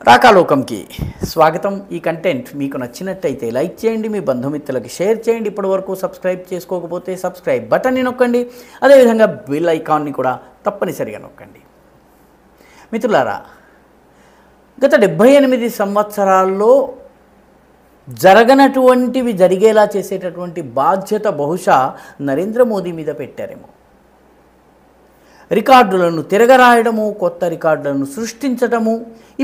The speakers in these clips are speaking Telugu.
తాకాలోకంకి స్వాగతం. ఈ కంటెంట్ మీకు నచ్చినట్టయితే లైక్ చేయండి, మీ బంధుమిత్రులకి షేర్ చేయండి. ఇప్పటివరకు సబ్స్క్రైబ్ చేసుకోకపోతే సబ్స్క్రైబ్ బటన్ని నొక్కండి, అదేవిధంగా బెల్ ఐకాన్ని కూడా తప్పనిసరిగా నొక్కండి. మిత్రులారా, గత 78 సంవత్సరాల్లో జరగనటువంటివి జరిగేలా చేసేటటువంటి బాధ్యత బహుశా నరేంద్ర మోదీ మీద పెట్టారేమో. రికార్డులను తిరగరాయడము, కొత్త రికార్డులను సృష్టించటము,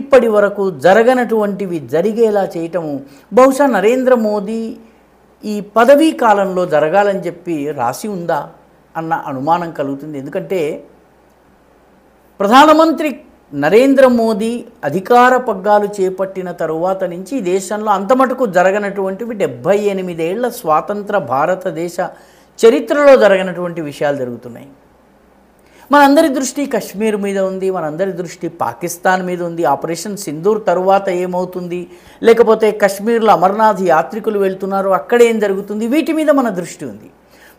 ఇప్పటి వరకు జరగనటువంటివి జరిగేలా చేయటము బహుశా నరేంద్ర మోదీ ఈ పదవీ కాలంలో జరగాలని చెప్పి రాసి ఉందా అన్న అనుమానం కలుగుతుంది. ఎందుకంటే ప్రధానమంత్రి నరేంద్ర మోదీ అధికార పగ్గాలు చేపట్టిన తరువాత నుంచి దేశంలో అంతమటుకు జరగనటువంటివి 78 ఏళ్ల స్వాతంత్ర భారతదేశ చరిత్రలో జరగనటువంటి విషయాలు జరుగుతున్నాయి. మనందరి దృష్టి కశ్మీర్ మీద ఉంది, మనందరి దృష్టి పాకిస్తాన్ మీద ఉంది. ఆపరేషన్ సింధూర్ తరువాత ఏమవుతుంది, లేకపోతే కశ్మీర్లో అమర్నాథ్ యాత్రికులు వెళ్తున్నారు, అక్కడ ఏం జరుగుతుంది, వీటి మీద మన దృష్టి ఉంది.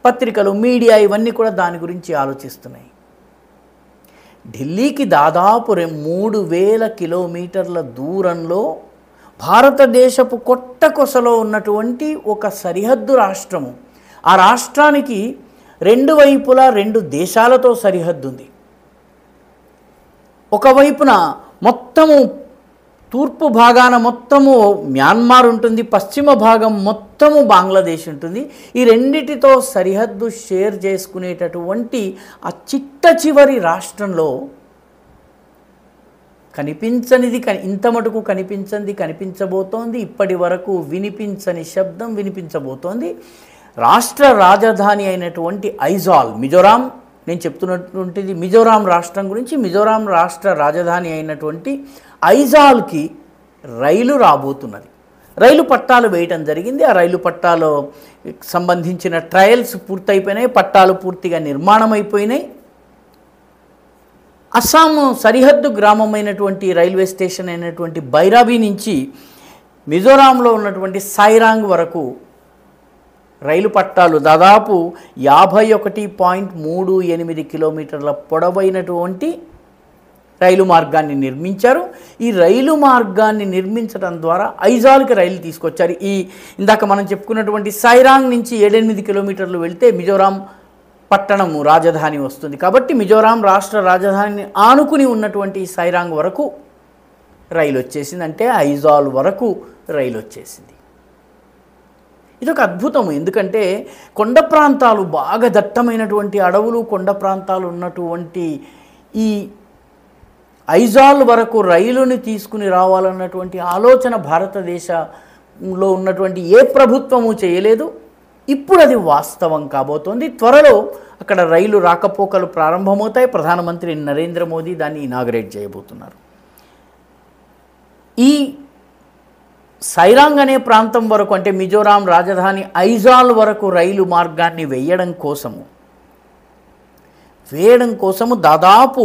పత్రికలు, మీడియా ఇవన్నీ కూడా దాని గురించి ఆలోచిస్తున్నాయి. ఢిల్లీకి దాదాపు 3000 కిలోమీటర్ల దూరంలో భారతదేశపు కొట్టకొసలో ఉన్నటువంటి ఒక సరిహద్దు రాష్ట్రము. ఆ రాష్ట్రానికి రెండు వైపులా 2 దేశాలతో సరిహద్దు ఉంది. ఒకవైపున మొత్తము తూర్పు భాగాన మొత్తము మ్యాన్మార్ ఉంటుంది, పశ్చిమ భాగం మొత్తము బంగ్లాదేశ్ ఉంటుంది. ఈ రెండిటితో సరిహద్దు షేర్ చేసుకునేటటువంటి ఆ చిట్ట చివరి రాష్ట్రంలో కనిపించనిది ఇంత మటుకు కనిపించబోతోంది. ఇప్పటి వరకు వినిపించని శబ్దం వినిపించబోతోంది. రాష్ట్ర రాజధాని అయినటువంటి ఐజాల్, మిజోరాం, నేను చెప్తున్నటువంటిది మిజోరాం రాష్ట్రం గురించి. మిజోరాం రాష్ట్ర రాజధాని అయినటువంటి ఐజాల్కి రైలు రాబోతున్నది. రైలు పట్టాలు వేయటం జరిగింది. ఆ రైలు పట్టాలు సంబంధించిన ట్రయల్స్ పూర్తయిపోయినాయి, పట్టాలు పూర్తిగా నిర్మాణం అయిపోయినాయి. అస్సాం సరిహద్దు గ్రామమైనటువంటి రైల్వే స్టేషన్ అయినటువంటి బైరాబీ నుంచి మిజోరాంలో ఉన్నటువంటి సైరాంగ్ వరకు రైలు పట్టాలు దాదాపు 51.38 కిలోమీటర్ల పొడవైనటువంటి రైలు మార్గాన్ని నిర్మించారు. ఈ రైలు మార్గాన్ని నిర్మించడం ద్వారా ఐజాల్కి రైలు తీసుకొచ్చారు. ఇందాక మనం చెప్పుకున్నటువంటి సైరాంగ్ నుంచి 7-8 కిలోమీటర్లు వెళ్తే మిజోరాం పట్టణము రాజధాని వస్తుంది. కాబట్టి మిజోరాం రాష్ట్ర రాజధానిని ఆనుకుని ఉన్నటువంటి సైరాంగ్ వరకు రైలు వచ్చేసింది, అంటే ఐజాల్ వరకు రైలు వచ్చేసింది. ఇదొక అద్భుతం. ఎందుకంటే కొండ ప్రాంతాలు, బాగా దట్టమైనటువంటి అడవులు, కొండ ప్రాంతాలు ఉన్నటువంటి ఈ ఐజాల్ వరకు రైలుని తీసుకుని రావాలన్నటువంటి ఆలోచన భారతదేశంలో ఉన్నటువంటి ఏ ప్రభుత్వము చేయలేదు. ఇప్పుడు అది వాస్తవం కాబోతోంది. త్వరలో అక్కడ రైలు రాకపోకలు ప్రారంభమవుతాయి. ప్రధానమంత్రి నరేంద్ర మోదీ దాన్ని ఇనాగరేట్ చేయబోతున్నారు. ఈ సైరాంగ్ అనే ప్రాంతం వరకు, అంటే మిజోరాం రాజధాని ఐజాల్ వరకు రైలు మార్గాన్ని వేయడం కోసము దాదాపు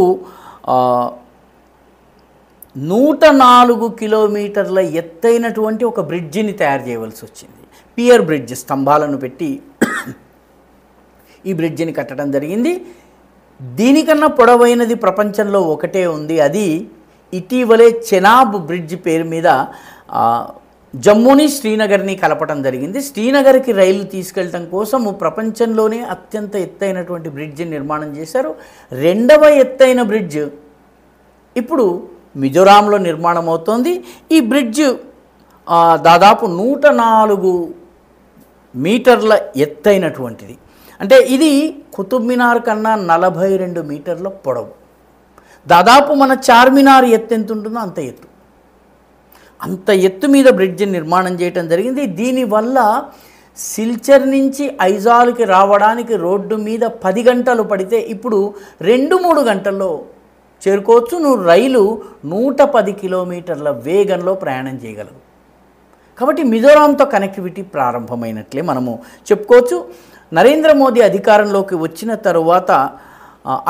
104 కిలోమీటర్ల ఎత్తైనటువంటి ఒక బ్రిడ్జిని తయారు చేయవలసి వచ్చింది. పియర్ బ్రిడ్జ్, స్తంభాలను పెట్టి ఈ బ్రిడ్జిని కట్టడం జరిగింది. దీనికన్నా పొడవైనది ప్రపంచంలో ఒకటే ఉంది. అది ఇటీవలే చెనాబ్ బ్రిడ్జ్ పేరు మీద జమ్మూని శ్రీనగర్ని కలపడం జరిగింది. శ్రీనగర్కి రైలు తీసుకెళ్ళటం కోసము ప్రపంచంలోనే అత్యంత ఎత్తైనటువంటి బ్రిడ్జ్ నిర్మాణం చేశారు. 2వ ఎత్తైన బ్రిడ్జ్ ఇప్పుడు మిజోరాంలో నిర్మాణం అవుతోంది. ఈ బ్రిడ్జ్ దాదాపు 104 మీటర్ల ఎత్తైనటువంటిది. అంటే ఇది కుతుబ్ మినార్ కన్నా 42 మీటర్ల పొడవు. దాదాపు మన చార్మినార్ ఎత్తు ఎంత ఉంటుందో అంత ఎత్తు మీద బ్రిడ్జ్ నిర్మాణం చేయటం జరిగింది. దీనివల్ల సిల్చర్ నుంచి ఐజాల్కి రావడానికి రోడ్డు మీద 10 గంటలు పడితే ఇప్పుడు 2-3 గంటల్లో చేరుకోవచ్చు. నువ్వు రైలు 110 కిలోమీటర్ల వేగంలో ప్రయాణం చేయగలవు. కాబట్టి మిజోరాంతో కనెక్టివిటీ ప్రారంభమైనట్లే మనము చెప్పుకోవచ్చు. నరేంద్ర మోదీ అధికారంలోకి వచ్చిన తరువాత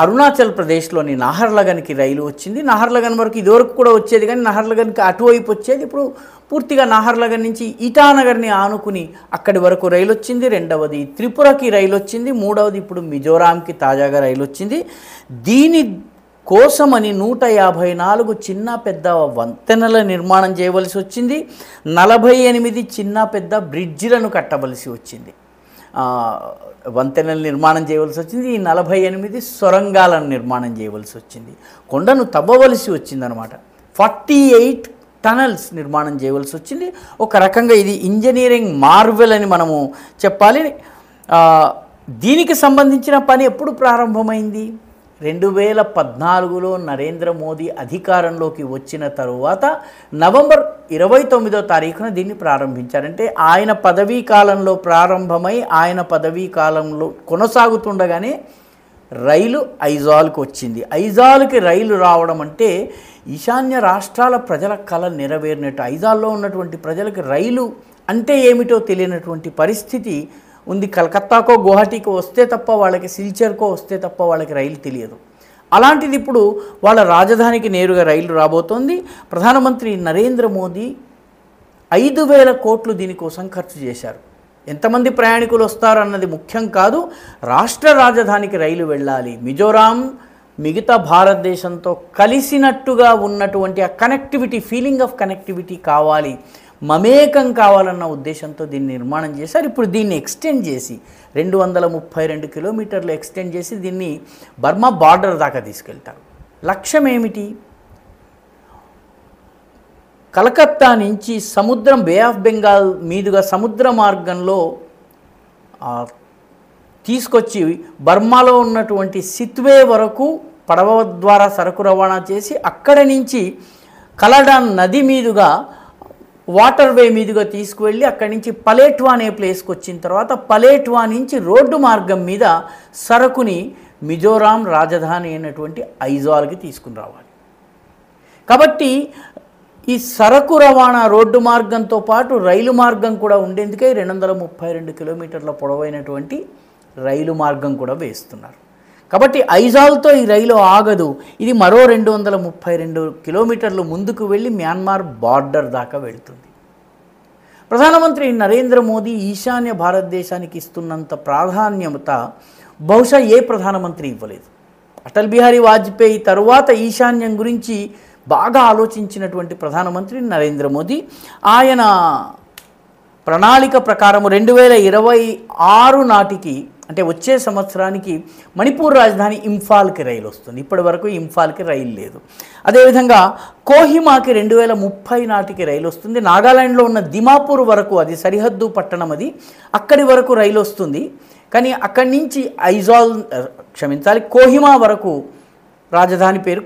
అరుణాచల్ ప్రదేశ్లోని నాహర్లగన్కి రైలు వచ్చింది. నాహర్లగన్ వరకు ఇదివరకు కూడా వచ్చేది, కానీ నాహర్లగన్కి అటువైపు వచ్చేది. ఇప్పుడు పూర్తిగా నాహర్లగన్ నుంచి ఇటానగర్ని ఆనుకుని అక్కడి వరకు రైలు వచ్చింది. 2వది త్రిపురకి రైలు వచ్చింది. 3వది ఇప్పుడు మిజోరాంకి తాజాగా రైలు వచ్చింది. దీని కోసమని 154 చిన్న పెద్ద వంతెనల నిర్మాణం చేయవలసి వచ్చింది. 48 చిన్న పెద్ద బ్రిడ్జిలను కట్టవలసి వచ్చింది, వంతెనల నిర్మాణం చేయవలసి వచ్చింది. ఈ 48 సొరంగాలను నిర్మాణం చేయవలసి వచ్చింది. కొండను తవ్వవలసి వచ్చిందనమాట. 48 టనల్స్ నిర్మాణం చేయవలసి వచ్చింది. ఒక రకంగా ఇది ఇంజనీరింగ్ మార్వెల్ అని మనము చెప్పాలి. దీనికి సంబంధించిన పని ఎప్పుడు ప్రారంభమైంది? 2014లో నరేంద్ర మోదీ అధికారంలోకి వచ్చిన తరువాత నవంబర్ 29వ తారీఖున దీన్ని ప్రారంభించారంటే ఆయన పదవీ కాలంలో ప్రారంభమై ఆయన పదవీ కాలంలో కొనసాగుతుండగానే రైలు ఐజాల్కి వచ్చింది. ఐజాల్కి రైలు రావడం అంటే ఈశాన్య రాష్ట్రాల ప్రజల కళ నెరవేరినట్టు. ఐజాల్లో ఉన్నటువంటి ప్రజలకు రైలు అంటే ఏమిటో తెలియనటువంటి పరిస్థితి ఉంది. కలకత్తాకో గువాహటీకో వస్తే తప్ప వాళ్ళకి, సిల్చర్కో వస్తే తప్ప వాళ్ళకి రైలు తెలియదు. అలాంటిది ఇప్పుడు వాళ్ళ రాజధానికి నేరుగా రైలు రాబోతోంది. ప్రధానమంత్రి నరేంద్ర మోదీ 5,000 కోట్లు దీనికోసం ఖర్చు చేశారు. ఎంతమంది ప్రయాణికులు వస్తారన్నది ముఖ్యం కాదు, రాష్ట్ర రాజధానికి రైలు వెళ్ళాలి. మిజోరాం మిగతా భారతదేశంతో కలిసినట్టుగా ఉన్నటువంటి ఆ కనెక్టివిటీ, ఫీలింగ్ ఆఫ్ కనెక్టివిటీ కావాలి, మమేకం కావాలన్న ఉద్దేశంతో దీన్ని నిర్మాణం చేశారు. ఇప్పుడు దీన్ని ఎక్స్టెండ్ చేసి 232 కిలోమీటర్లు ఎక్స్టెండ్ చేసి దీన్ని బర్మా బార్డర్ దాకా తీసుకెళ్తారు. లక్ష్యం ఏమిటి? కలకత్తా నుంచి సముద్రం, బే ఆఫ్ బెంగాల్ మీదుగా సముద్ర మార్గంలో తీసుకొచ్చి బర్మాలో ఉన్నటువంటి సిత్వే వరకు పడవ ద్వారా సరుకు రవాణా చేసి అక్కడి నుంచి కలడాన్ నది మీదుగా వాటర్ వే మీదుగా తీసుకువెళ్ళి అక్కడి నుంచి పలేట్వా అనే ప్లేస్కి వచ్చిన తర్వాత పలేట్వా నుంచి రోడ్డు మార్గం మీద సరుకుని మిజోరాం రాజధాని అయినటువంటి ఐజాల్కి తీసుకుని రావాలి. కాబట్టి ఈ సరకు రవాణా రోడ్డు మార్గంతో పాటు రైలు మార్గం కూడా ఉండేందుకే 232 కిలోమీటర్ల పొడవైనటువంటి రైలు మార్గం కూడా వేస్తున్నారు. కాబట్టి ఐజాల్తో ఈ రైలు ఆగదు. ఇది మరో 232 కిలోమీటర్లు ముందుకు వెళ్ళి మ్యాన్మార్ బార్డర్ దాకా వెళుతుంది. ప్రధానమంత్రి నరేంద్ర మోదీ ఈశాన్య భారతదేశానికి ఇస్తున్నంత ప్రాధాన్యత బహుశా ఏ ప్రధానమంత్రి ఇవ్వలేదు. అటల్ బిహారీ వాజ్పేయి తరువాత ఈశాన్యం గురించి బాగా ఆలోచించినటువంటి ప్రధానమంత్రి నరేంద్ర మోదీ. ఆయన ప్రణాళిక ప్రకారం 2026 నాటికి, అంటే వచ్చే సంవత్సరానికి మణిపూర్ రాజధాని ఇంఫాల్కి రైలు వస్తుంది. ఇప్పటి వరకు ఇంఫాల్కి రైలు లేదు. అదేవిధంగా కోహిమాకి 2030 నాటికి రైలు వస్తుంది. నాగాలాండ్లో ఉన్న దిమాపూర్ వరకు, అది సరిహద్దు పట్టణం, అది అక్కడి వరకు రైలు వస్తుంది. కానీ అక్కడి నుంచి కోహిమా వరకు, రాజధాని పేరు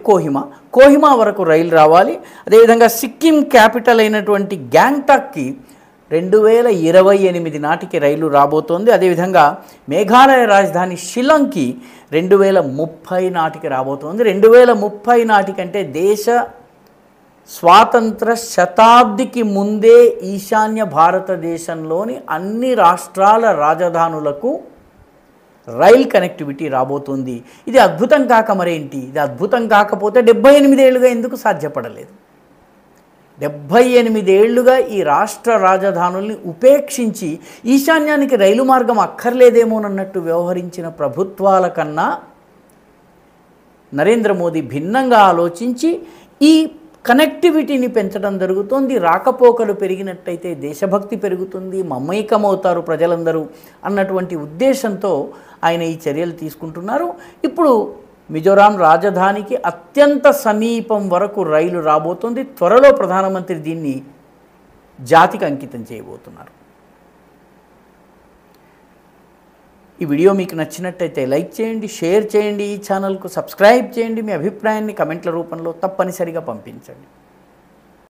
కోహిమా వరకు రైలు రావాలి. అదేవిధంగా సిక్కిం క్యాపిటల్ అయినటువంటి గ్యాంగ్టాక్కి 2028 నాటికి రైలు రాబోతోంది. అదేవిధంగా మేఘాలయ రాజధాని షిల్లాంగ్కి 2030 నాటికి రాబోతోంది. 2030 నాటికంటే దేశ స్వాతంత్ర శతాబ్దికి ముందే ఈశాన్య భారతదేశంలోని అన్ని రాష్ట్రాల రాజధానులకు రైల్ కనెక్టివిటీ రాబోతుంది. ఇది అద్భుతం కాక మరేంటి? ఇది అద్భుతం కాకపోతే 78 ఏళ్ళుగా ఎందుకు సాధ్యపడలేదు? 78 ఏళ్లుగా ఈ రాష్ట్ర రాజధానుల్ని ఉపేక్షించి ఈశాన్యానికి రైలు మార్గం అక్కర్లేదేమోనన్నట్టు వ్యవహరించిన ప్రభుత్వాల కన్నా నరేంద్ర మోదీ భిన్నంగా ఆలోచించి ఈ కనెక్టివిటీని పెంచడం జరుగుతోంది. రాకపోకలు పెరిగినట్టయితే దేశభక్తి పెరుగుతుంది, మమైకమవుతారు ప్రజలందరూ అన్నటువంటి ఉద్దేశంతో ఆయన ఈ చర్యలు తీసుకుంటున్నారు. ఇప్పుడు మిజోరాం రాజధానికి అత్యంత సమీపం వరకు రైలు రాబోతోంది. త్వరలో ప్రధానమంత్రి దీన్ని జాతికి అంకితం చేయబోతున్నారు. ఈ వీడియో మీకు నచ్చినట్టయితే లైక్ చేయండి, షేర్ చేయండి, ఈ ఛానల్కు సబ్స్క్రైబ్ చేయండి. మీ అభిప్రాయాన్ని కమెంట్ల రూపంలో తప్పనిసరిగా పంపించండి.